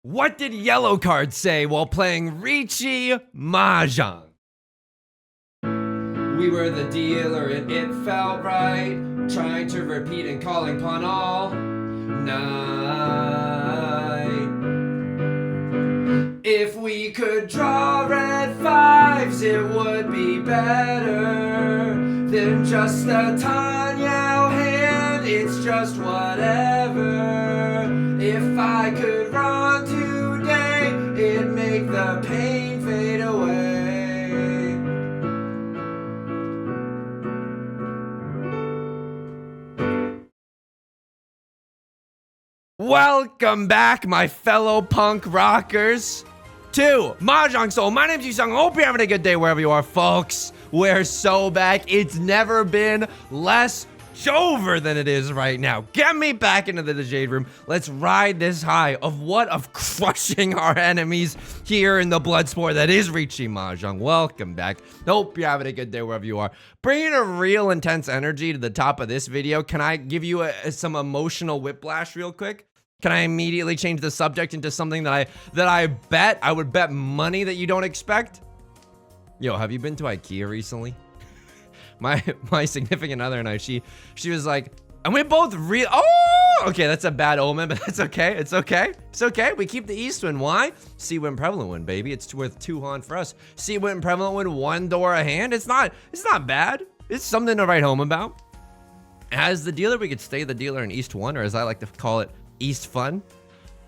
What did yellow card say while playing Riichi Mahjong? We were the dealer and it felt right, trying to repeat and calling upon all night. If we could draw red fives, it would be better than just a Tanyao hand, it's just whatever. If I could run today, it'd make the pain fade away. Welcome back, my fellow punk rockers, to Mahjong Soul. My name's Yusong. Hope you're having a good day wherever you are, folks. We're so back. It's never been less Jover than it is right now. Get me back into the Jade Room. Let's ride this high of crushing our enemies here in the blood sport that is Riichi Mahjong. Welcome back. Hope you're having a good day wherever you are. Bringing a real intense energy to the top of this video. Can I give you some emotional whiplash real quick? Can I immediately change the subject into something that I would bet money that you don't expect? Yo, have you been to IKEA recently? My significant other and I, she was like, and we both okay, that's a bad omen, but that's okay. It's okay. It's okay. We keep the east wind. Why? Sea wind, prevalent wind, baby. It's worth 2 Han for us. Sea wind, prevalent wind, 1 door a hand. It's not bad. It's something to write home about. As the dealer, we could stay the dealer in East 1, or as I like to call it, East Fun.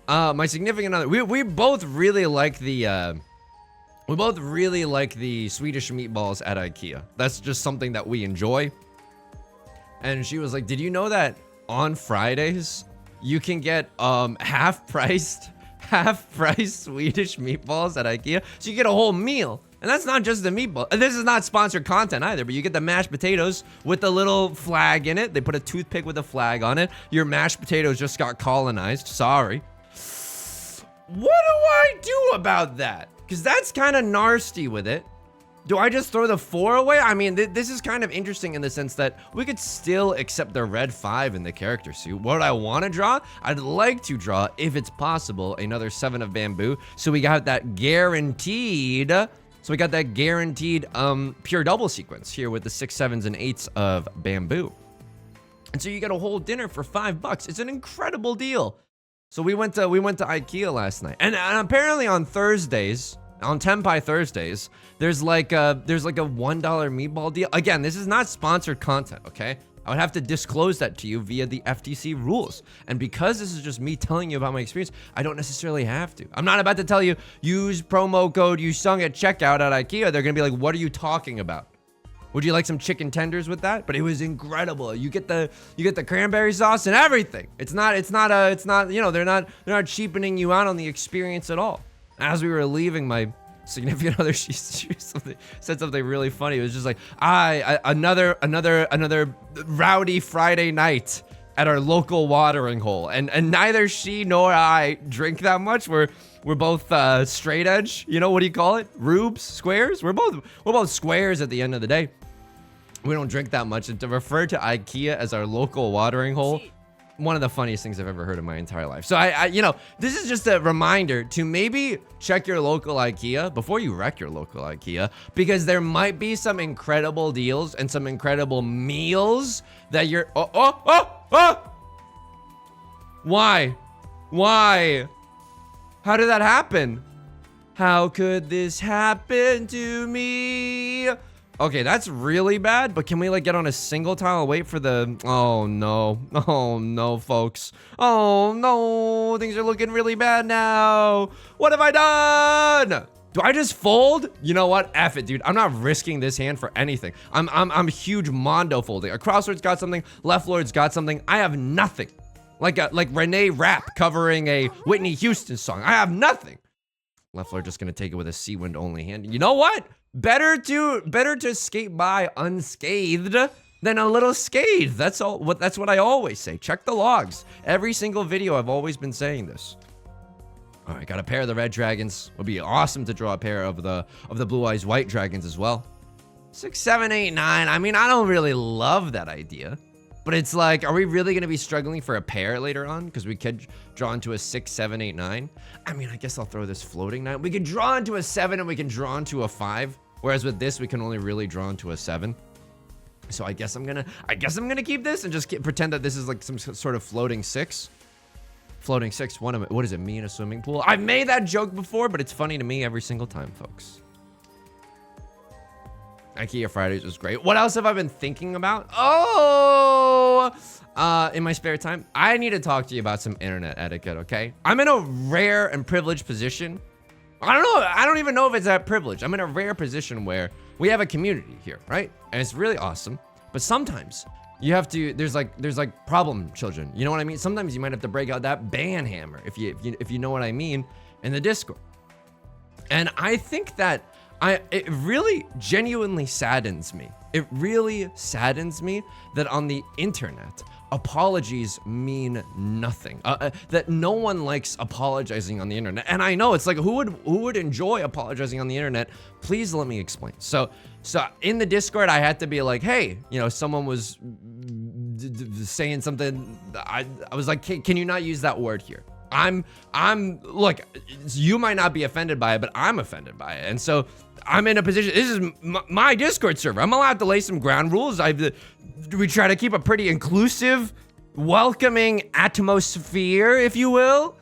My significant other, we both really like the Swedish meatballs at IKEA. That's just something that we enjoy. And she was like, did you know that on Fridays you can get half-priced Swedish meatballs at IKEA? So you get a whole meal. And that's not just the meatball. This is not sponsored content either, but you get the mashed potatoes with the little flag in it. They put a toothpick with a flag on it. Your mashed potatoes just got colonized. Sorry. What do I do about that? Because that's kind of nasty with it. Do I just throw the 4 away? I mean, this is kind of interesting in the sense that we could still accept the red 5 in the character suit. What do I want to draw? I'd like to draw, if it's possible, another 7 of bamboo. So we got that guaranteed... pure double sequence here with the 6, 7s, and 8s of bamboo. And so you get a whole dinner for $5. It's an incredible deal. So we went to IKEA last night, and apparently on Thursdays, on Tenpai Thursdays, there's like a $1 meatball deal. Again, this is not sponsored content, okay? I would have to disclose that to you via the FTC rules. And because this is just me telling you about my experience, I don't necessarily have to. I'm not about to tell you, use promo code Yusong at checkout at IKEA. They're gonna be like, what are you talking about? Would you like some chicken tenders with that? But it was incredible. You get the cranberry sauce and everything. It's not, you know, they're not cheapening you out on the experience at all. As we were leaving, my significant other, she said something really funny. It was just like, another rowdy Friday night at our local watering hole, and neither she nor I drink that much. We're both straight edge. You know, what do you call it? Rubes, squares. We're both squares at the end of the day. We don't drink that much, and to refer to IKEA as our local watering hole, one of the funniest things I've ever heard in my entire life. So I you know, this is just a reminder to maybe check your local IKEA before you wreck your local IKEA, because there might be some incredible deals and some incredible meals that you're, Why? How did that happen? How could this happen to me? Okay, that's really bad, but can we like get on a single tile and wait for the... Oh no, folks. Oh no, things are looking really bad now. What have I done? Do I just fold? You know what? F it, dude. I'm not risking this hand for anything. I'm huge Mondo folding. A crossword's got something, left lord's got something. I have nothing. Like Renee Rapp covering a Whitney Houston song. I have nothing. Left lord just gonna take it with a sea wind only hand. You know what? Better to skate by unscathed than a little scathed. That's what I always say. Check the logs. Every single video I've always been saying this. All right, got a pair of the red dragons. Would be awesome to draw a pair of the blue eyes white dragons as well. 6, 7, 8, 9. I mean, I don't really love that idea. But it's like, are we really going to be struggling for a pair later on? Because we could draw into a 6, 7, 8, 9. I mean, I guess I'll throw this floating 9. We could draw into a 7 and we can draw into a 5. Whereas with this, we can only really draw into a 7. So I guess I'm gonna keep this and just pretend that this is like some sort of floating 6. Floating 6. What is it? Me in a swimming pool? I've made that joke before, but it's funny to me every single time, folks. IKEA Fridays was great. What else have I been thinking about? Oh, in my spare time, I need to talk to you about some internet etiquette, okay? I'm in a rare and privileged position. I don't know. I don't even know if it's that privileged. I'm in a rare position where we have a community here, right? And it's really awesome. But sometimes you have to, there's like problem children. You know what I mean? Sometimes you might have to break out that ban hammer, if you know what I mean, in the Discord. And I think that it really genuinely saddens me. It really saddens me that on the internet, apologies mean nothing. That no one likes apologizing on the internet. And I know it's like, who would enjoy apologizing on the internet? Please let me explain. So in the Discord, I had to be like, hey, you know, someone was saying something. I was like, can you not use that word here? Look, you might not be offended by it, but I'm offended by it. And so I'm in a position, this is my Discord server. I'm allowed to lay some ground rules. We try to keep a pretty inclusive, welcoming atmosphere, if you will.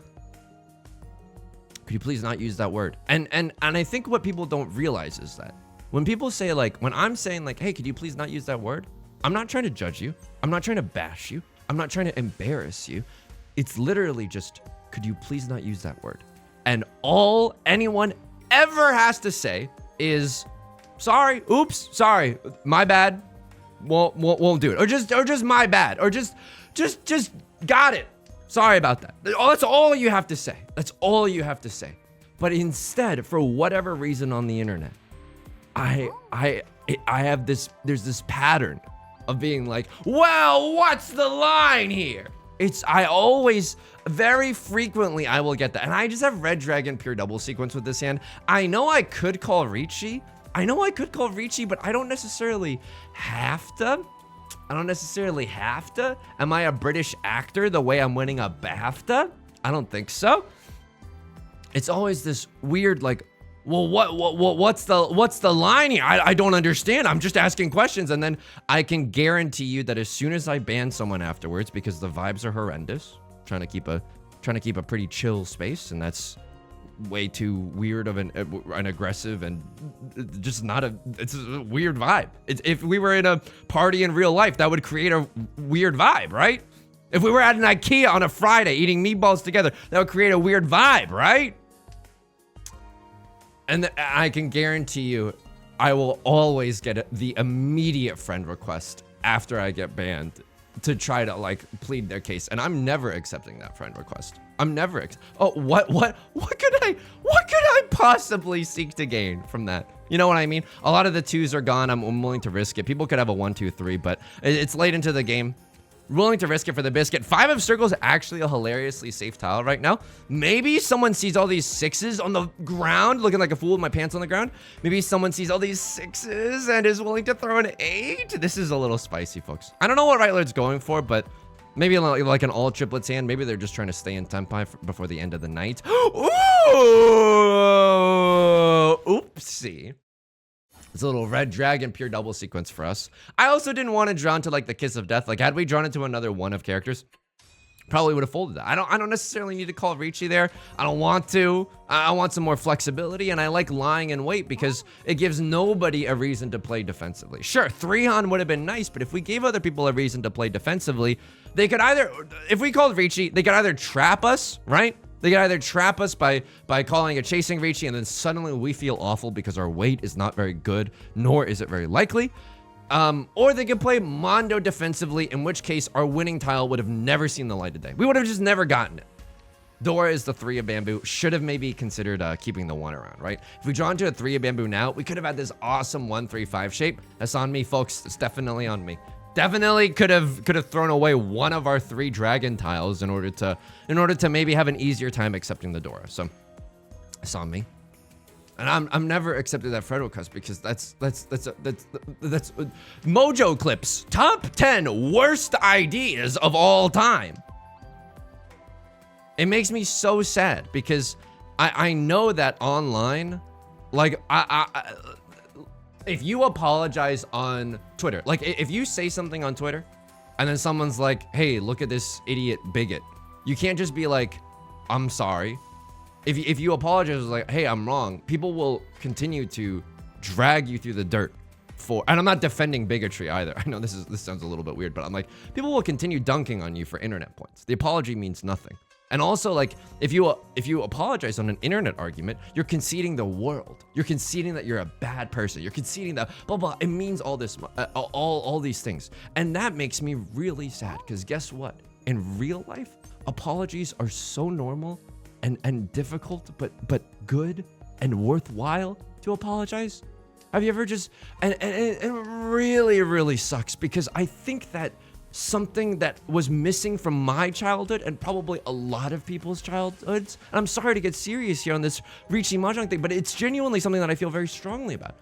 Could you please not use that word? And I think what people don't realize is that when people say like, when I'm saying like, hey, could you please not use that word? I'm not trying to judge you. I'm not trying to bash you. I'm not trying to embarrass you. It's literally just, could you please not use that word? And all anyone ever has to say is, sorry, oops, sorry, my bad, won't do it, or just my bad, or just got it, sorry about that. That's all you have to say. That's all you have to say. But instead, for whatever reason on the internet, I have this, there's this pattern of being like, well, what's the line here? I always, very frequently, I will get that. And I just have Red Dragon Pure Double Sequence with this hand. I know I could call Riichi. But I don't necessarily have to. Am I a British actor the way I'm winning a BAFTA? I don't think so. It's always this weird, like, well, what's the line here? I don't understand. I'm just asking questions. And then I can guarantee you that as soon as I ban someone afterwards, because the vibes are horrendous, trying to keep a pretty chill space, and that's way too weird of an aggressive and just it's a weird vibe. If we were in a party in real life, that would create a weird vibe, right? If we were at an IKEA on a Friday eating meatballs together, that would create a weird vibe, right? And I can guarantee you, I will always get the immediate friend request after I get banned to try to like plead their case. And I'm never accepting that friend request. I'm never, what could I possibly seek to gain from that? You know what I mean? A lot of the 2s are gone. I'm willing to risk it. People could have a 1, 2, 3, but it's late into the game. Willing to risk it for the biscuit. 5 of circles, actually a hilariously safe tile right now. Maybe someone sees all these 6s on the ground, looking like a fool with my pants on the ground. Maybe someone sees all these 6s and is willing to throw an 8. This is a little spicy, folks. I don't know what Rightler's going for, but maybe like an all triplets hand. Maybe they're just trying to stay in tempi before the end of the night. Ooh, oopsie. It's a little Red Dragon Pure Double Sequence for us. I also didn't want to draw into like the Kiss of Death. Like, had we drawn into another one of characters, probably would have folded that. I don't necessarily need to call Riichi there. I don't want to. I want some more flexibility, and I like lying in wait because it gives nobody a reason to play defensively. Sure, 3-on would have been nice, but if we gave other people a reason to play defensively, they could either, if we called Riichi, they could either trap us, right? They can either trap us by calling a chasing Riichi, and then suddenly we feel awful because our weight is not very good, nor is it very likely. Or they could play Mondo defensively, in which case our winning tile would have never seen the light of day. We would have just never gotten it. Dora is the 3 of bamboo. Should have maybe considered keeping the 1 around, right? If we draw into a 3 of bamboo now, we could have had this awesome 1-3-5 shape. That's on me, folks. It's definitely on me. Definitely could have thrown away one of our 3 dragon tiles in order to maybe have an easier time accepting the Dora. So it's on me. And I'm never accepted that Fred request because that's Mojo Clips top 10 worst ideas of all time. It makes me so sad because I know that online, like if you apologize on Twitter, like if you say something on Twitter and then someone's like, hey, look at this idiot bigot, you can't just be like, I'm sorry. If you apologize, like, hey, I'm wrong, people will continue to drag you through the dirt for, and I'm not defending bigotry either. I know this sounds a little bit weird, but I'm like, people will continue dunking on you for internet points. The apology means nothing. And also, like, if you apologize on an internet argument, you're conceding the world. You're conceding that you're a bad person. You're conceding that blah blah. It means all this, all these things, and that makes me really sad. Because guess what? In real life, apologies are so normal and difficult, but good and worthwhile to apologize. Have you ever just and it really sucks because I think that something that was missing from my childhood and probably a lot of people's childhoods, and I'm sorry to get serious here on this Riichi Mahjong thing, but it's genuinely something that I feel very strongly about,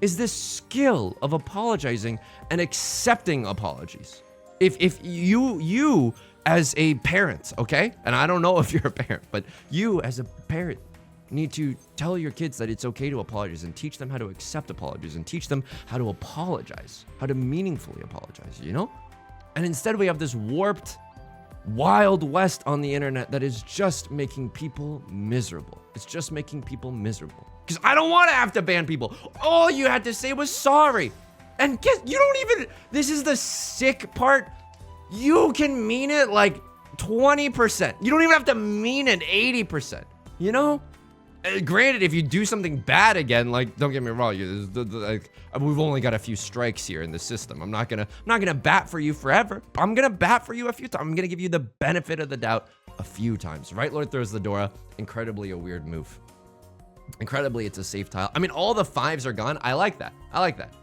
is this skill of apologizing and accepting apologies. If you as a parent, okay, and I don't know if you're a parent, but you as a parent need to tell your kids that it's okay to apologize and teach them how to accept apologies and teach them how to apologize, how to meaningfully apologize, you know? And instead we have this warped Wild West on the internet that is just making people miserable. It's just making people miserable. Because I don't want to have to ban people. All you had to say was sorry. And guess, you don't even, this is the sick part. You can mean it like 20%. You don't even have to mean it 80%, you know? Granted, if you do something bad again, like, don't get me wrong, we've only got a few strikes here in the system. I'm not gonna bat for you forever. I'm gonna bat for you a few times. I'm gonna give you the benefit of the doubt a few times. Right Lord throws the Dora. Incredibly a weird move. Incredibly, it's a safe tile. I mean, all the 5s are gone. I like that. I like that.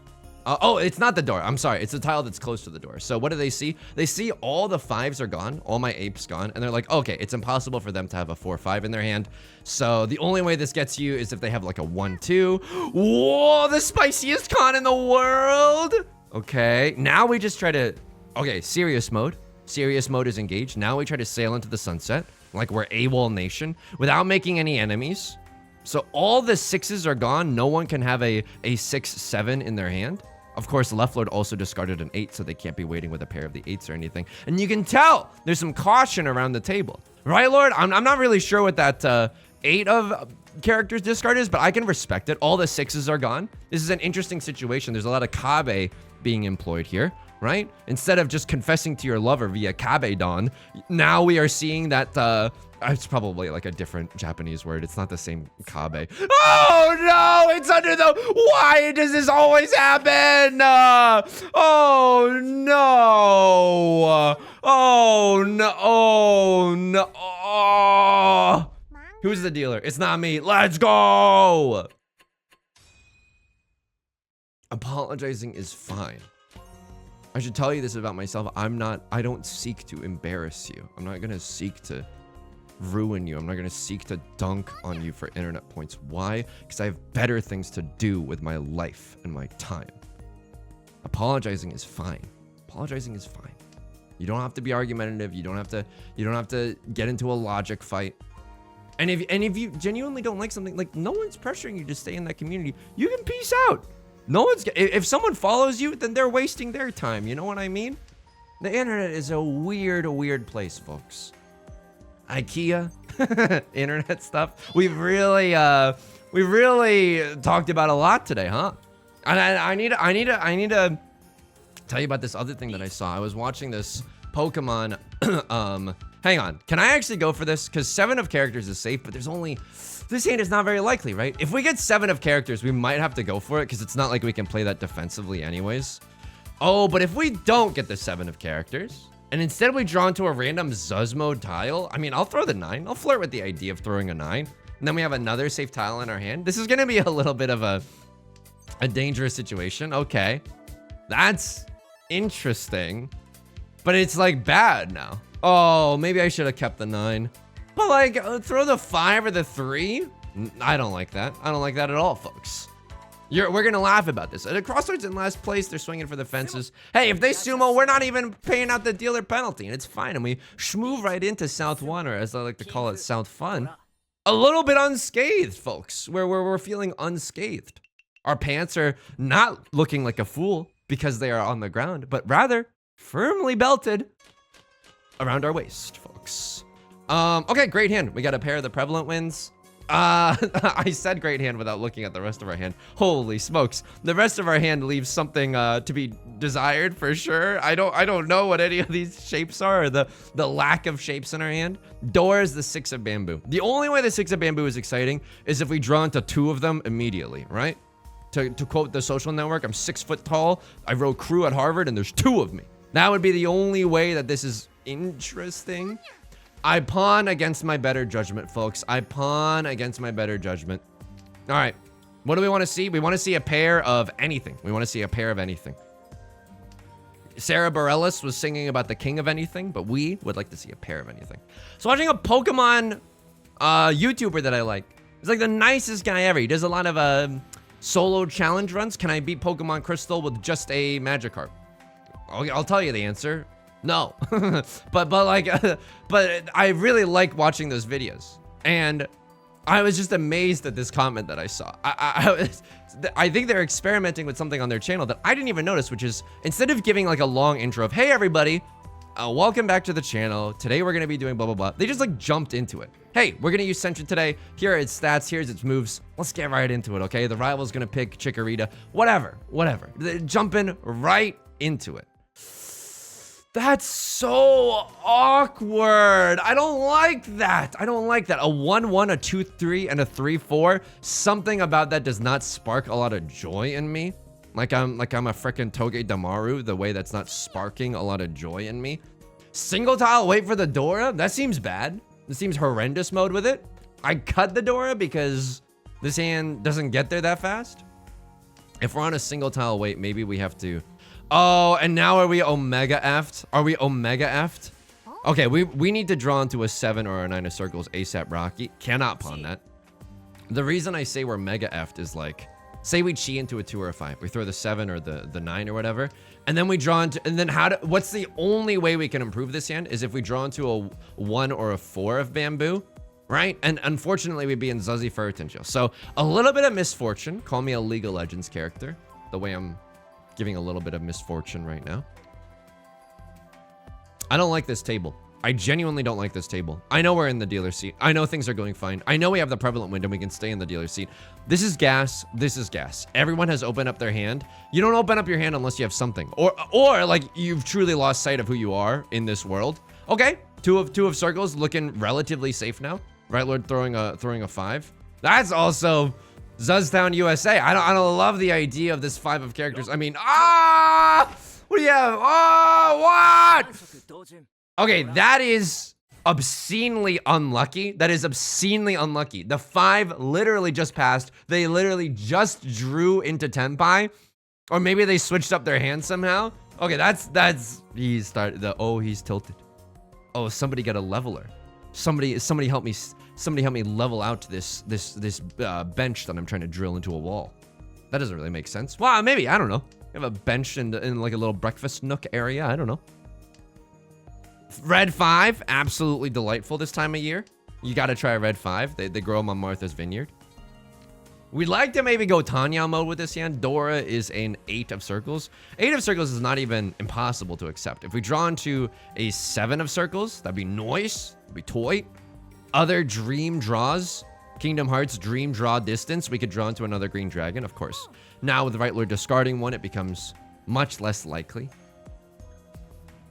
Oh, it's not the door. I'm sorry. It's the tile that's close to the door. So what do they see? They see all the 5s are gone, all my apes gone, and they're like, okay, it's impossible for them to have a 4-5 in their hand. So the only way this gets you is if they have like a 1-2. Whoa, the spiciest con in the world. Okay, now we just try to, okay, serious mode. Serious mode is engaged. Now we try to sail into the sunset like we're AWOL Nation without making any enemies. So all the 6s are gone. No one can have a 6-7 in their hand. Of course, Left Lord also discarded an 8, so they can't be waiting with a pair of the 8s or anything. And you can tell there's some caution around the table. Right, Lord? I'm not really sure what that 8 of characters discard is, but I can respect it. All the 6s are gone. This is an interesting situation. There's a lot of Kabe being employed here, right? Instead of just confessing to your lover via Kabe Don, now we are seeing that it's probably like a different Japanese word. It's not the same Kabe. Oh no, it's under the, why does this always happen? Oh no. Oh no. Oh no. Oh. Who's the dealer? It's not me. Let's go. Apologizing is fine. I should tell you this about myself. I don't seek to embarrass you. I'm not gonna seek to ruin you. I'm not gonna seek to dunk on you for internet points. Why? Because I have better things to do with my life and my time. Apologizing is fine. Apologizing is fine. You don't have to be argumentative. You don't have to get into a logic fight. And if you genuinely don't like something, like, no one's pressuring you to stay in that community. You can peace out. No one's, if someone follows you, then they're wasting their time. You know what I mean? The internet is a weird place, folks. IKEA, internet stuff. We've really talked about a lot today, huh? And I need to tell you about this other thing that I saw. I was watching this Pokemon. Hang on. Can I actually go for this? Because 7 of characters is safe, but there's only, this hand is not very likely, right? If we get 7 of characters, we might have to go for it because it's not like we can play that defensively anyways. Oh, but if we don't get the 7 of characters, and instead we draw into a random Zuzmo tile, I mean, I'll throw the 9. I'll flirt with the idea of throwing a 9. And then we have another safe tile in our hand. This is going to be a little bit of a dangerous situation. Okay. That's interesting. But it's like bad now. Oh, maybe I should have kept the 9. But like, throw the 5 or the 3? I don't like that. I don't like that at all, folks. We're gonna laugh about this. Crossroads in last place, they're swinging for the fences. Hey, if they sumo, we're not even paying out the dealer penalty, and it's fine. And we schmoove right into South 1, or as I like to call it, South Fun. A little bit unscathed, folks. We're feeling unscathed. Our pants are not looking like a fool because they are on the ground, but rather firmly belted around our waist, folks. Okay, great hand. We got a pair of the prevalent wins. I said great hand without looking at the rest of our hand. Holy smokes. The rest of our hand leaves something to be desired for sure. I don't know what any of these shapes are, or the lack of shapes in our hand. Door is the 6 of bamboo. The only way the 6 of bamboo is exciting is if we draw into 2 of them immediately, right? To quote the Social Network, I'm 6 foot tall. I wrote crew at Harvard and there's 2 of me. That would be the only way that this is interesting. I pawn against my better judgment, folks. I pawn against my better judgment. All right. What do we want to see? We want to see a pair of anything. We want to see a pair of anything. Sarah Bareilles was singing about the king of anything, but we would like to see a pair of anything. So watching a Pokemon YouTuber that I like. He's like the nicest guy ever. He does a lot of solo challenge runs. Can I beat Pokemon Crystal with just a Magikarp? I'll tell you the answer. No. but I really like watching those videos. And I was just amazed at this comment that I saw. I think they're experimenting with something on their channel that I didn't even notice, which is instead of giving like a long intro of, hey everybody, welcome back to the channel. Today we're going to be doing blah, blah, blah. They just like jumped into it. Hey, we're going to use Sentry today. Here are its stats. Here's its moves. Let's get right into it, okay? The rival's going to pick Chikorita. Whatever. They're jumping right into it. That's so awkward. I don't like that. A 1-1, a 2-3, and a 3-4. Something about that does not spark a lot of joy in me. Like I'm a freaking Toge Damaru, the way that's not sparking a lot of joy in me. Single tile, wait for the Dora? That seems bad. It seems horrendous mode with it. I cut the Dora because this hand doesn't get there that fast. If we're on a single tile wait, maybe we have to... Oh, and now are we Omega F'd? Are we Omega F'd? Okay, we need to draw into a 7 or a 9 of circles ASAP Rocky. Cannot pawn that. The reason I say we're Mega F'd is like, say we chi into a 2 or a 5. We throw the 7 or the 9 or whatever. And then we draw into, and then what's the only way we can improve this hand is if we draw into a 1 or a 4 of bamboo, right? And unfortunately we'd be in Zuzzy Furtenchill. So a little bit of misfortune. Call me a League of Legends character. The way I'm giving a little bit of misfortune right now. I don't like this table. I genuinely don't like this table. I know we're in the dealer seat. I know things are going fine. I know we have the prevalent wind and we can stay in the dealer seat. This is gas. This is gas. Everyone has opened up their hand. You don't open up your hand unless you have something. Or like you've truly lost sight of who you are in this world. Okay, two of circles looking relatively safe now. Right Lord throwing a 5. That's also Zuzztown, USA. I don't love the idea of this 5 of characters. I mean, what do you have? What? Okay, that is obscenely unlucky. That is obscenely unlucky. The 5 literally just passed. They literally just drew into Tenpai. Or maybe they switched up their hand somehow. Okay, he's started he's tilted. Oh, somebody got a leveler. Somebody help me. Somebody help me level out this bench that I'm trying to drill into a wall. That doesn't really make sense. Well, maybe, I don't know. You have a bench in like a little breakfast nook area. I don't know. Red 5, absolutely delightful this time of year. You got to try a red 5. They grow them on Martha's Vineyard. We'd like to maybe go Tanya mode with this hand. Dora is an 8 of circles. 8 of circles is not even impossible to accept. If we draw into a 7 of circles, that'd be noise. That'd be toy. Other dream draws. Kingdom Hearts dream draw distance. We could draw into another green dragon, of course. Now with the Right Lord discarding one, it becomes much less likely.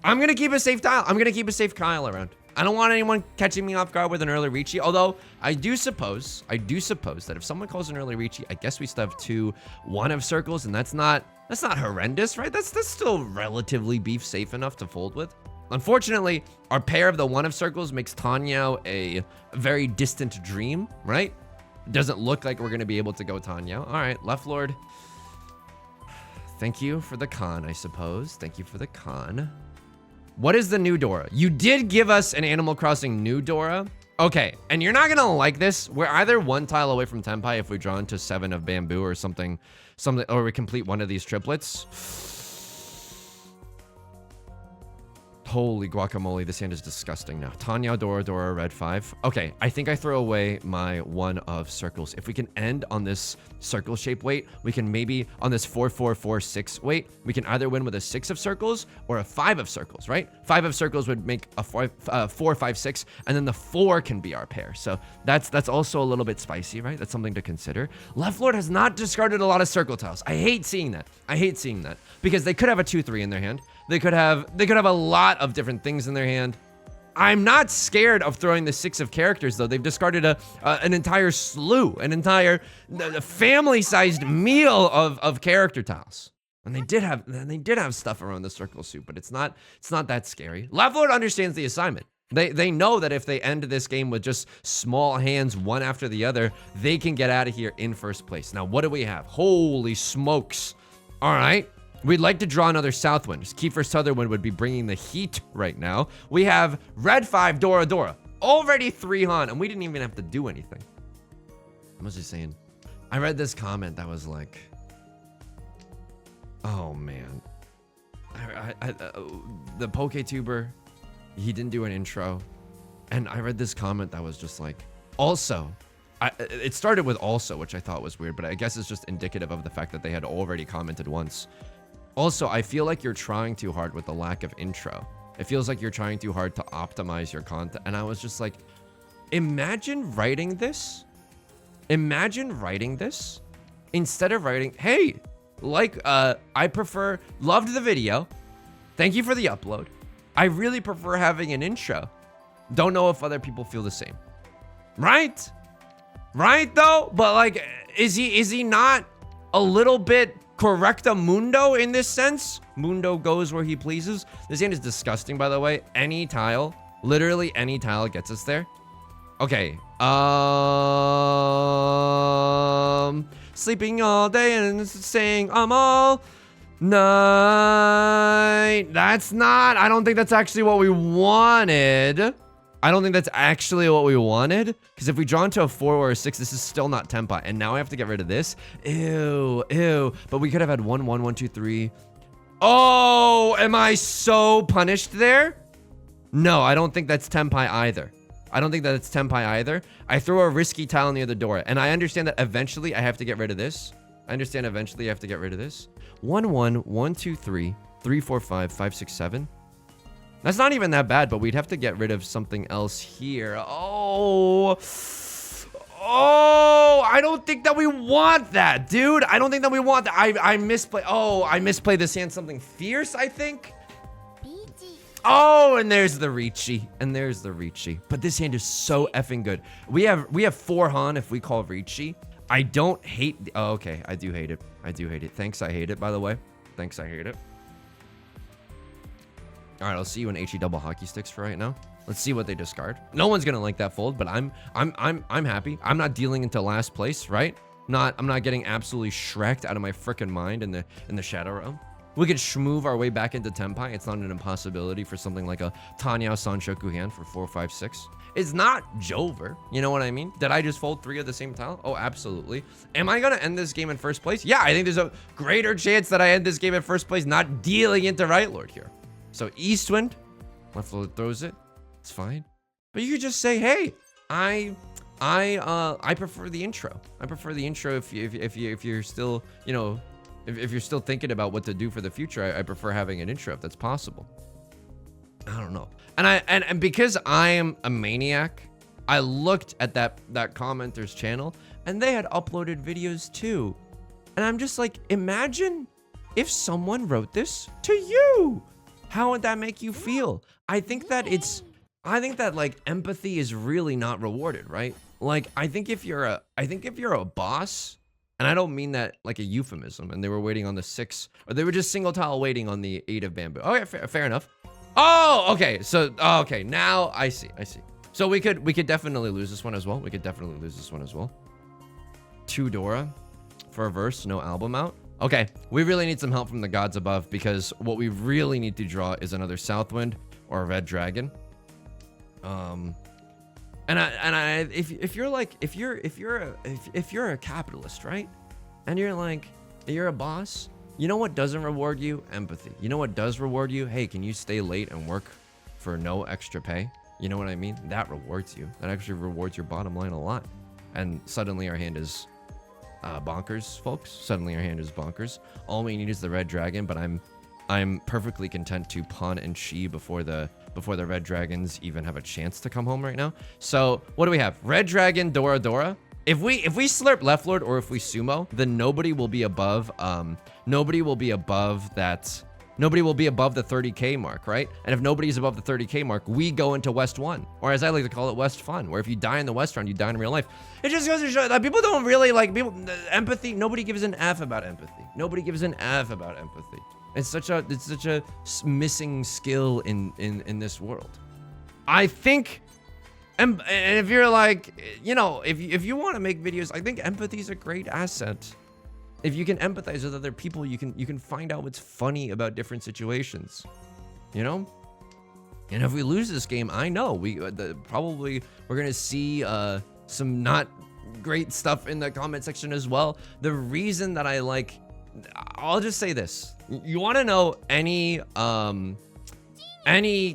I'm going to keep a safe tile. I'm going to keep a safe Kyle around. I don't want anyone catching me off guard with an early Riichi, although I do suppose that if someone calls an early Riichi, I guess we still have 2 1 of circles, and that's not horrendous, right? That's still relatively beef safe enough to fold with. Unfortunately, our pair of the 1 of circles makes Tanya a very distant dream, right? It doesn't look like we're going to be able to go Tanya. All right, Left Lord. Thank you for the con, I suppose. Thank you for the con. What is the new Dora? You did give us an Animal Crossing new Dora, Okay, and you're not gonna like this. We're either one tile away from Tenpai if we draw into 7 of bamboo or something, or we complete one of these triplets. Holy guacamole, this hand is disgusting now. Tanya, Dora, Dora, red 5. Okay, I think I throw away my 1 of circles. If we can end on this circle shape weight, we can maybe on this 4, 4, 4, 6 weight, we can either win with a 6 of circles or a 5 of circles, right? 5 of circles would make a 4, 5, 6, and then the 4 can be our pair. So that's also a little bit spicy, right? That's something to consider. Left Lord has not discarded a lot of circle tiles. I hate seeing that. I hate seeing that because they could have a 2, 3 in their hand. They could have a lot of different things in their hand. I'm not scared of throwing the 6 of characters though. They've discarded an entire slew, an entire family-sized meal of character tiles. And they did have stuff around the circle suit, but it's not that scary. Left Lord understands the assignment. They know that if they end this game with just small hands one after the other, they can get out of here in first place. Now, what do we have? Holy smokes. All right. We'd like to draw another Southwind. Kiefer Sutherland would be bringing the heat right now. We have red 5, Dora Dora. Already 3 Han, and we didn't even have to do anything. I was just saying. I read this comment that was like, oh man. The PokeTuber, he didn't do an intro. And I read this comment that was just like, also. It started with also, which I thought was weird, but I guess it's just indicative of the fact that they had already commented once. Also, I feel like you're trying too hard with the lack of intro. It feels like you're trying too hard to optimize your content. And I was just like, imagine writing this. Imagine writing this instead of writing, hey, like, I prefer, loved the video. Thank you for the upload. I really prefer having an intro. Don't know if other people feel the same. Right? Right though? But like, is he not a little bit correctamundo in this sense? Mundo goes where he pleases. This hand is disgusting, by the way. Any tile, literally any tile gets us there. Okay. Sleeping all day and saying I'm all night. That's not, I don't think that's actually what we wanted. I don't think that's actually what we wanted. Because if we draw into a 4 or a 6, this is still not Tenpai. And now I have to get rid of this. Ew, ew. But we could have had 1, 1, 1, 2, 3. Oh, am I so punished there? No, I don't think that's Tenpai either. I don't think that it's Tenpai either. I throw a risky tile near the door. And I understand that eventually I have to get rid of this. I understand eventually I have to get rid of this. 1, 1, 1, 2, 3, 3, 4, 5, 5, 6, 7. That's not even that bad, but we'd have to get rid of something else here. Oh, I don't think that we want that, dude. I don't think that we want that. I misplay. Oh, I misplayed this hand something fierce, I think. Oh, and there's the Riichi. And there's the Riichi. But this hand is so effing good. We have 4 Han if we call Riichi. I don't hate. Oh, okay. I do hate it. I do hate it. Thanks, I hate it, by the way. Thanks, I hate it. All right, I'll see you in HE double hockey sticks for right now. Let's see what they discard. No one's gonna like that fold, but I'm happy. I'm not dealing into last place, right? I'm not getting absolutely shreked out of my freaking mind in the Shadow Realm. We could schmoove our way back into Tenpai. It's not an impossibility for something like a Tanya Sanshoku hand for 4, 5, 6. It's not Jover. You know what I mean? Did I just fold 3 of the same tile? Oh, absolutely. Am I gonna end this game in first place? Yeah, I think there's a greater chance that I end this game in first place not dealing into Right Lord here. So Eastwind, Left Lord throws it. It's fine. But you could just say, hey, I prefer the intro. I prefer the intro if you're still, you know, if you're still thinking about what to do for the future. I prefer having an intro if that's possible. I don't know. And because I am a maniac, I looked at that commenter's channel and they had uploaded videos too. And I'm just like, imagine if someone wrote this to you. How would that make you feel? I think that like empathy is really not rewarded, right? Like I think if you're a boss, and I don't mean that like a euphemism, and they were waiting on the 6, or they were just single tile waiting on the 8 of bamboo. Oh yeah, fair enough. Oh, okay. So okay, now I see. So we could definitely lose this one as well. 2 Dora for a verse, no album out. Okay, we really need some help from the gods above, because what we really need to draw is another Southwind or a red dragon. If you're a capitalist, right? And you're a boss, you know what doesn't reward you? Empathy. You know what does reward you? Hey, can you stay late and work for no extra pay? You know what I mean? That rewards you. That actually rewards your bottom line a lot. And suddenly our hand is bonkers, folks. Suddenly our hand is bonkers. All we need is the red dragon, but I'm perfectly content to pawn and chi before the red dragons even have a chance to come home right now. So what do we have? Red dragon, Dora Dora. If we slurp left lord or if we sumo, then nobody will be above the 30k mark, right? And if nobody's above the 30k mark, we go into West 1, or as I like to call it, West Fun, where if you die in the West round, you die in real life. It just goes to show that people don't really like empathy. Nobody gives an F about empathy. Nobody gives an F about empathy. It's such a missing skill in this world. I think, and if you're like, you know, if you want to make videos, I think empathy is a great asset. If you can empathize with other people, you can find out what's funny about different situations, you know. And if we lose this game, I know probably we're gonna see some not great stuff in the comment section as well. The reason that I'll just say this: you want to know any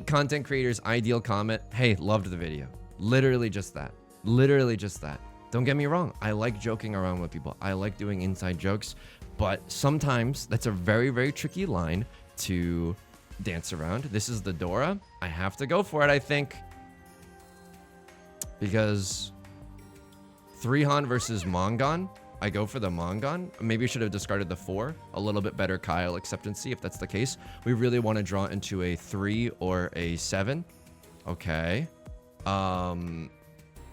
content creator's ideal comment? Hey, loved the video. Literally just that. Literally just that. Don't get me wrong, I like joking around with people. I like doing inside jokes, but sometimes that's a very, very tricky line to dance around. This is the Dora. I have to go for it, I think. Because 3Han versus Mongon, I go for the Mongon. Maybe I should have discarded the 4. A little bit better Kyle acceptancy if that's the case. We really want to draw into a 3 or a 7. Okay.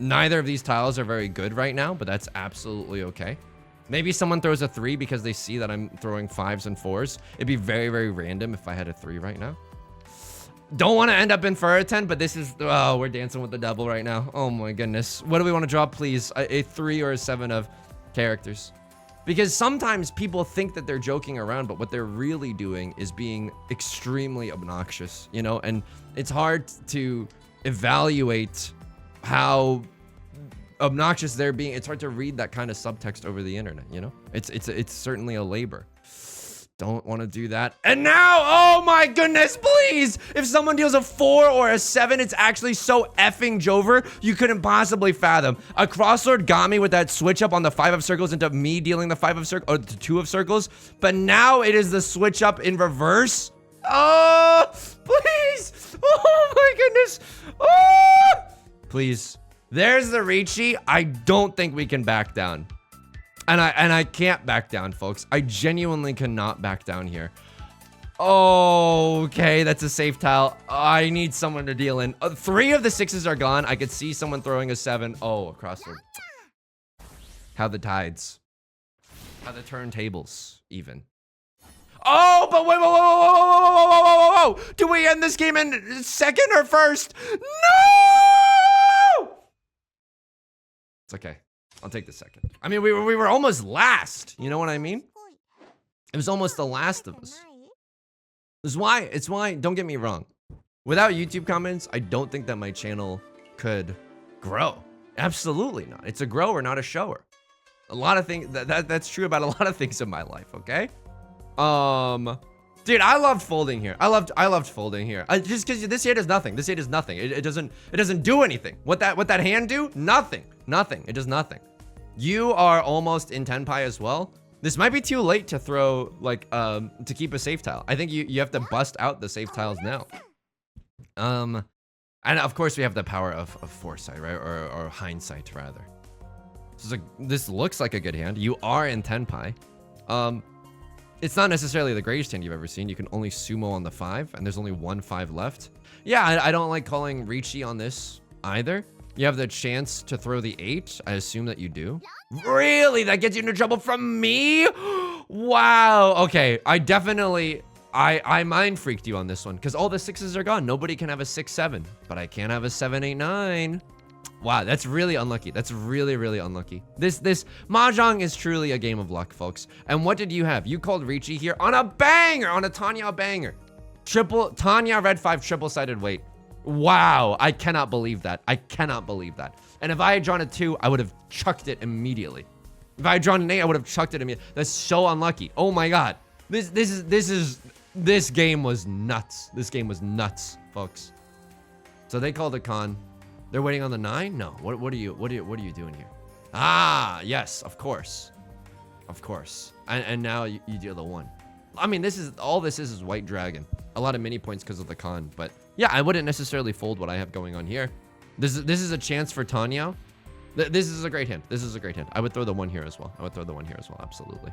Neither of these tiles are very good right now, but that's absolutely okay. Maybe someone throws a 3 because they see that I'm throwing 5s and 4s. It'd be very, very random if I had a 3 right now. Don't want to end up in for a 10, but this is... Oh, we're dancing with the devil right now. Oh my goodness. What do we want to draw, please? A 3 or a 7 of characters. Because sometimes people think that they're joking around, but what they're really doing is being extremely obnoxious, you know? And it's hard to evaluate how obnoxious they're being. It's hard to read that kind of subtext over the internet, you know? It's certainly a labor. Don't want to do that. And now, oh my goodness, please! If someone deals a 4 or a 7, it's actually so effing Jover, you couldn't possibly fathom. A crosslord got me with that switch up on the 5 of circles into me dealing the 5 of circles, or the 2 of circles, but now it is the switch up in reverse. Oh, please! Oh my goodness! Oh! Please. There's the Riichi. I don't think we can back down. And I can't back down, folks. I genuinely cannot back down here. Okay, that's a safe tile. I need someone to deal in. 3 of the 6s are gone. I could see someone throwing a 7. Oh, across the... How the tides. How the turntables, even. Oh, but wait, whoa. Do we end this game in second or first? No! It's okay. I'll take the second. I mean, we were almost last. You know what I mean? It was almost the last of us. It's why, don't get me wrong. Without YouTube comments, I don't think that my channel could grow. Absolutely not. It's a grower, not a shower. A lot of things, that's true about a lot of things in my life, okay? Dude, I loved folding here. I loved folding here. Just because this hand does nothing. This hand does nothing. It doesn't do anything. What that hand do? Nothing. Nothing. It does nothing. You are almost in Tenpai as well. This might be too late to throw, like, to keep a safe tile. I think you have to bust out the safe tiles now. And of course we have the power of foresight, right? Or hindsight, rather. So this looks like a good hand. You are in Tenpai. It's not necessarily the greatest hand you've ever seen. You can only sumo on the 5, and there's only 1 5 left. Yeah, I don't like calling Riichi on this either. You have the chance to throw the 8. I assume that you do. Really? That gets you into trouble from me? Wow. Okay, I mind freaked you on this one, because all the 6s are gone. Nobody can have a 6 7, but I can have a 7 8 9. Wow, that's really unlucky. That's really, really unlucky. This Mahjong is truly a game of luck, folks. And what did you have? You called Riichi here on a banger, on a Tanya banger. Tanya red 5 triple-sided weight. Wow, I cannot believe that. I cannot believe that. And if I had drawn a 2, I would have chucked it immediately. If I had drawn an 8, I would have chucked it immediately. That's so unlucky. Oh my god. This game was nuts. This game was nuts, folks. So they called a con. They're waiting on the 9? No. What are you doing here? Ah, yes, of course. Of course. And now you deal the 1. I mean, this is white dragon. A lot of mini points because of the con, but yeah, I wouldn't necessarily fold what I have going on here. This is a chance for Tenhou. This is a great hand. This is a great hand. I would throw the 1 here as well. Absolutely.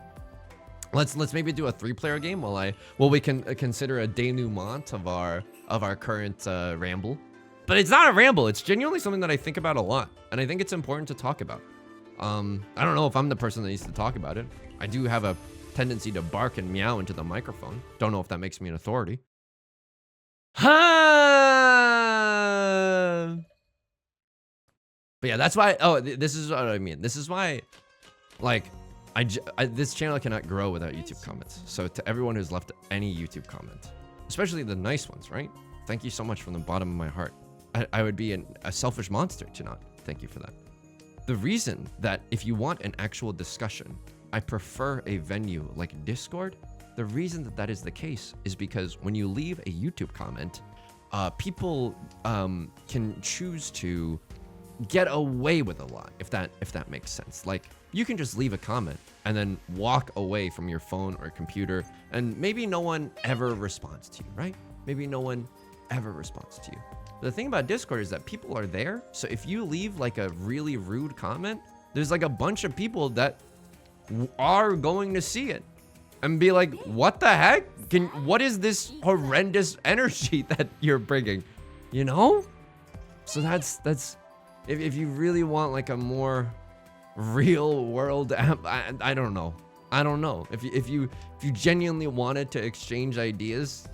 Let's maybe do a 3-player game while we can consider a denouement of our current ramble. But it's not a ramble. It's genuinely something that I think about a lot, and I think it's important to talk about. I don't know if I'm the person that needs to talk about it. I do have a tendency to bark and meow into the microphone. Don't know if that makes me an authority. But yeah, that's why. Oh, this is what I mean. This is why, like, this channel cannot grow without YouTube comments. So to everyone who's left any YouTube comment, especially the nice ones, right? Thank you so much from the bottom of my heart. I would be a selfish monster to not thank you for that. The reason that if you want an actual discussion, I prefer a venue like Discord. The reason that that is the case is because when you leave a YouTube comment, people can choose to get away with a lot, if that makes sense. Like, you can just leave a comment and then walk away from your phone or computer, and maybe no one ever responds to you, right? Maybe no one ever responds to you. The thing about Discord is that people are there, so if you leave like a really rude comment, there's like a bunch of people that are going to see it and be like, what the heck? What is this horrendous energy that you're bringing? You know? So that's if you really want like a more real world app, I don't know. If you genuinely wanted to exchange ideas,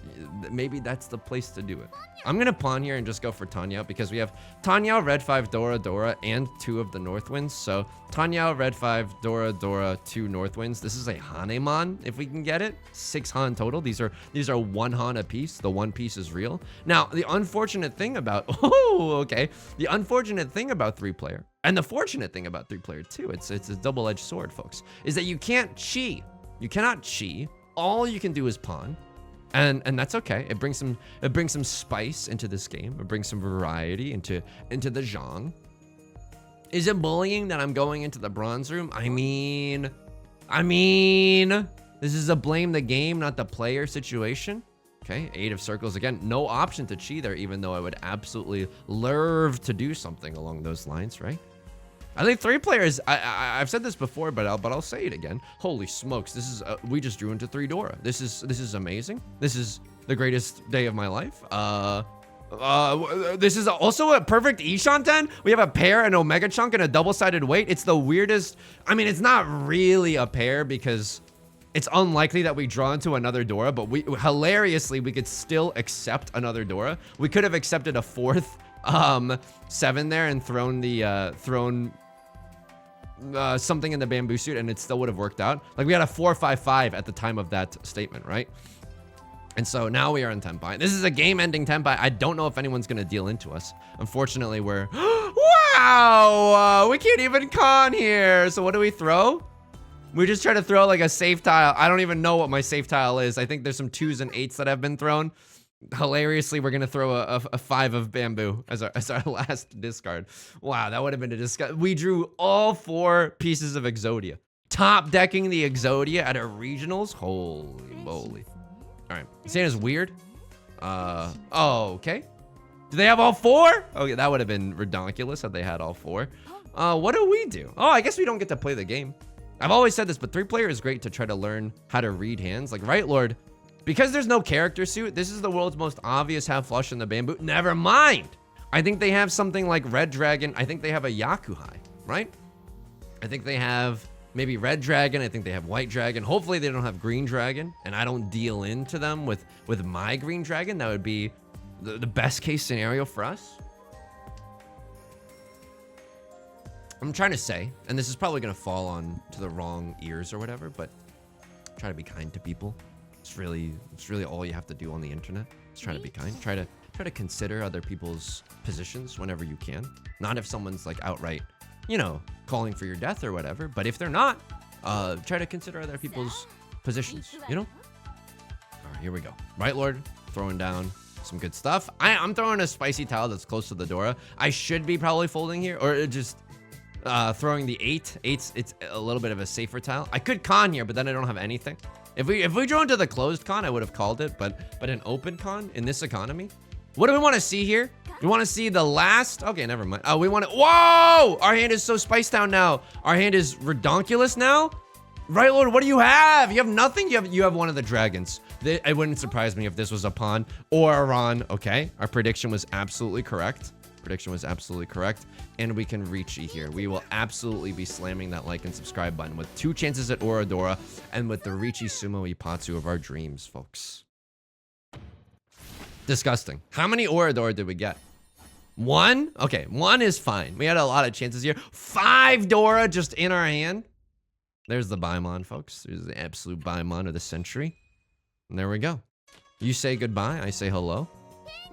maybe that's the place to do it. I'm gonna pawn here and just go for Tenhou because we have Tenhou, Red 5, Dora, Dora, and 2 of the North Winds. So Tenhou, Red 5, Dora, Dora, 2 North Winds. This is a Hanemon if we can get it. 6 Han total. These are 1 Han a piece. The 1 piece is real. Now the unfortunate thing about the unfortunate thing about 3-player, and the fortunate thing about 3-player too, it's a double-edged sword, folks, is that you can't chi. You cannot chi. All you can do is pawn. And that's okay. It brings some spice into this game. It brings some variety into the Zhang. Is it bullying that I'm going into the bronze room? I mean, this is a blame the game, not the player situation. Okay, 8 of circles again. No option to chi there, even though I would absolutely love to do something along those lines, right? I think 3 players. I've said this before, but I'll say it again. Holy smokes! This is we just drew into 3 Dora. This is amazing. This is the greatest day of my life. This is also a perfect Ishanten. We have a pair, an Omega Chunk, and a double-sided weight. It's the weirdest. I mean, it's not really a pair because it's unlikely that we draw into another Dora, but hilariously we could still accept another Dora. We could have accepted a 4th 7 there and thrown something in the bamboo suit, and it still would have worked out. Like, we had a 4-5-5 at the time of that statement, right? And so now we are in Tenpai. This is a game-ending Tenpai. I don't know if anyone's gonna deal into us. Unfortunately, we're wow, we can't even con here. So what do we throw? We just try to throw like a safe tile. I don't even know what my safe tile is. I think there's some 2s and 8s that have been thrown. Hilariously, we're gonna throw a 5 of bamboo as our last discard. Wow, that would have been a discard. We drew all 4 pieces of Exodia. Top decking the Exodia at our regionals. Holy moly. All right, saying is weird. Oh, okay. Do they have all 4? Okay, that would have been ridiculous had they had all 4. What do we do? Oh, I guess we don't get to play the game. I've always said this, but 3-player is great to try to learn how to read hands. Like, right, Lord? Because there's no character suit, this is the world's most obvious half flush in the bamboo. Never mind. I think they have something like Red Dragon. I think they have a Yakuhai, right? I think they have maybe Red Dragon. I think they have White Dragon. Hopefully they don't have Green Dragon, and I don't deal into them with my Green Dragon. That would be the best case scenario for us. I'm trying to say, and this is probably gonna fall on to the wrong ears or whatever, but try to be kind to people. It's really all you have to do on the internet. Just try to be kind. Try try to consider other people's positions whenever you can. Not if someone's like outright, you know, calling for your death or whatever, but if they're not, try to consider other people's positions, you know? All right, here we go. Right Lord throwing down some good stuff. I'm throwing a spicy tile that's close to the Dora. I should be probably folding here, or just throwing the 8. It's a little bit of a safer tile. I could con here, but then I don't have anything. If we draw into the closed con, I would have called it, but an open con in this economy. What do we want to see here? We want to see the last. Okay, never mind. Oh, we want to. Whoa! Our hand is so spiced down now. Our hand is redonkulous now. Right, Lord. What do you have? You have nothing. You have one of the dragons. It wouldn't surprise me if this was a pawn or a Ron. Okay, our prediction was absolutely correct. And we can Riichi here. We will absolutely be slamming that like and subscribe button with 2 chances at Oradora and with the Riichi Sumo Ipatsu of our dreams, folks. Disgusting. How many Oradora did we get? 1? Okay, 1 is fine. We had a lot of chances here. 5 Dora just in our hand. There's the Baimon, folks. There's the absolute Baimon of the century. And there we go. You say goodbye, I say hello.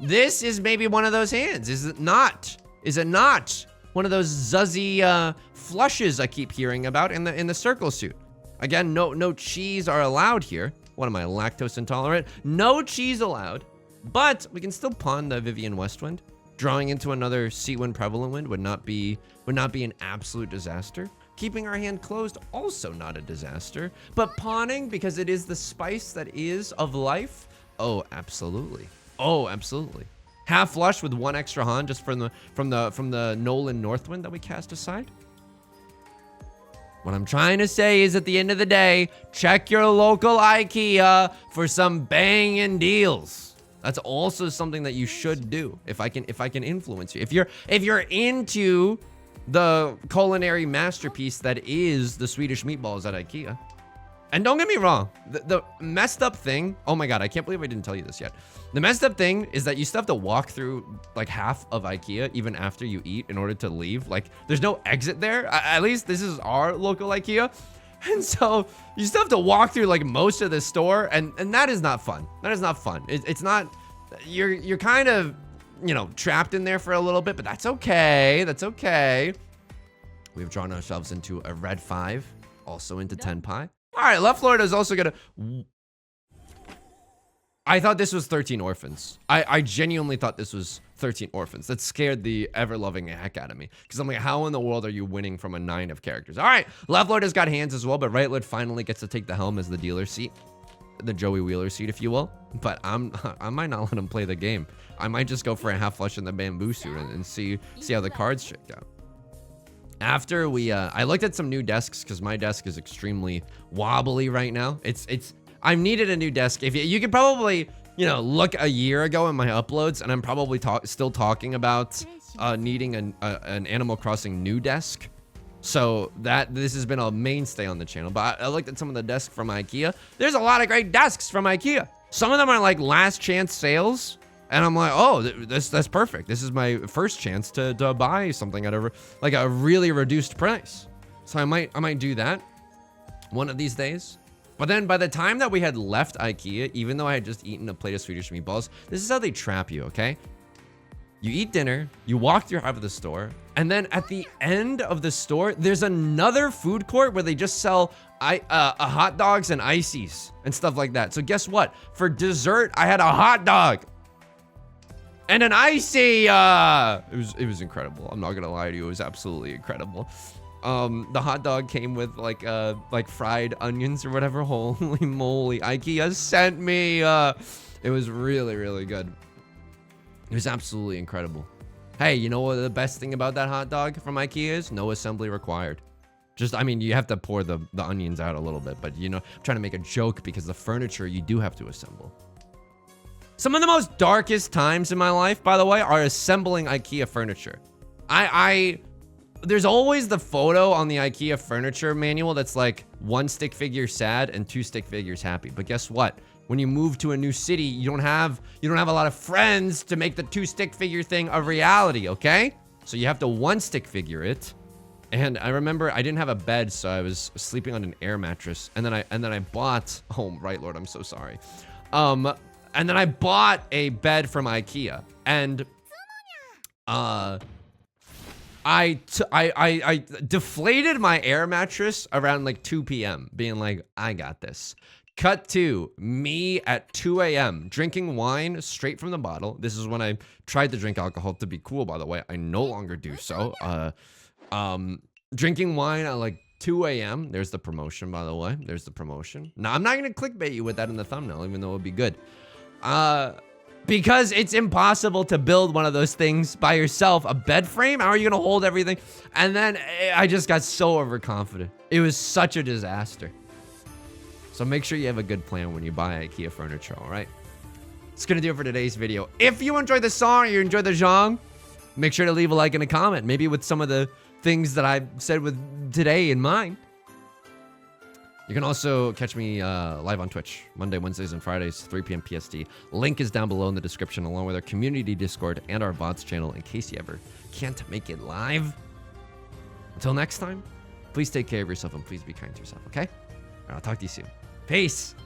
This is maybe one of those hands, is it not? Is it not one of those zuzzy flushes I keep hearing about in the circle suit? Again, no cheese are allowed here. What am I, lactose intolerant? No cheese allowed, but we can still pawn the Vivian Westwind. Drawing into another Seawind Prevalent Wind would not be an absolute disaster. Keeping our hand closed, also not a disaster. But pawning, because it is the spice that is of life, oh, absolutely. Oh, absolutely. Half flush with 1 extra Han just from the Nolan Northwind that we cast aside. What I'm trying to say is, at the end of the day, check your local IKEA for some banging deals. That's also something that you should do if I can influence you. If you're into the culinary masterpiece that is the Swedish meatballs at IKEA. And don't get me wrong, the messed up thing, oh my God, I can't believe I didn't tell you this yet. The messed up thing is that you still have to walk through like half of IKEA even after you eat in order to leave. Like, there's no exit there. At least this is our local IKEA. And so you still have to walk through like most of the store, and that is not fun. That is not fun. It's not, you're kind of, you know, trapped in there for a little bit, but that's okay. That's okay. We've drawn ourselves into a red 5, also into Tenpai. All right, left Florida is also gonna. I thought this was 13 orphans. I genuinely thought this was 13 orphans. That scared the ever-loving heck out of me. Because I'm like, how in the world are you winning from a 9 of characters? All right, left Lord has got hands as well, but right Lord finally gets to take the helm as the dealer seat. The Joey Wheeler seat, if you will. But I might not let him play the game. I might just go for a half flush in the bamboo suit and see how the cards shake out. After we, I looked at some new desks because my desk is extremely wobbly right now. I've needed a new desk. If you could probably, you know, look a year ago in my uploads, and I'm probably still talking about needing an Animal Crossing new desk. So this has been a mainstay on the channel. But I looked at some of the desks from IKEA. There's a lot of great desks from IKEA. Some of them are like last chance sales. And I'm like, oh, that's perfect. This is my first chance to buy something at a really reduced price. So I might do that one of these days. But then by the time that we had left IKEA, even though I had just eaten a plate of Swedish meatballs, this is how they trap you, okay? You eat dinner, you walk through half of the store, and then at the end of the store, there's another food court where they just sell hot dogs and ices and stuff like that. So guess what? For dessert, I had a hot dog and an icy. It was incredible. I'm not gonna lie to you. It was absolutely incredible. The hot dog came with like fried onions or whatever. Holy moly! IKEA sent me. It was really, really good. It was absolutely incredible. Hey, you know what the best thing about that hot dog from IKEA is? No assembly required. I mean, you have to pour the onions out a little bit, but you know, I'm trying to make a joke because the furniture you do have to assemble. Some of the most darkest times in my life, by the way, are assembling IKEA furniture. There's always the photo on the IKEA furniture manual that's like 1 stick figure sad and 2 stick figures happy. But guess what? When you move to a new city, you don't have a lot of friends to make the 2 stick figure thing a reality, okay? So you have to 1 stick figure it. And I remember I didn't have a bed, so I was sleeping on an air mattress. And then I bought, oh right Lord, I'm so sorry. And then I bought a bed from IKEA, and I deflated my air mattress around like 2 p.m. being like, I got this. Cut to me at 2 a.m. drinking wine straight from the bottle. This is when I tried to drink alcohol to be cool, by the way. I no longer do so. Drinking wine at like 2 a.m. There's the promotion, by the way. There's the promotion. Now, I'm not going to clickbait you with that in the thumbnail, even though it would be good. Because it's impossible to build one of those things by yourself. A bed frame? How are you going to hold everything? And then I just got so overconfident. It was such a disaster. So make sure you have a good plan when you buy IKEA furniture, all right? It's going to do it for today's video. If you enjoyed the song or you enjoyed the genre, make sure to leave a like and a comment. Maybe with some of the things that I said with today in mind. You can also catch me live on Twitch, Monday, Wednesdays, and Fridays, 3 p.m. PST. Link is down below in the description, along with our community Discord and our VODs channel in case you ever can't make it live. Until next time, please take care of yourself and please be kind to yourself, okay? All right, I'll talk to you soon. Peace.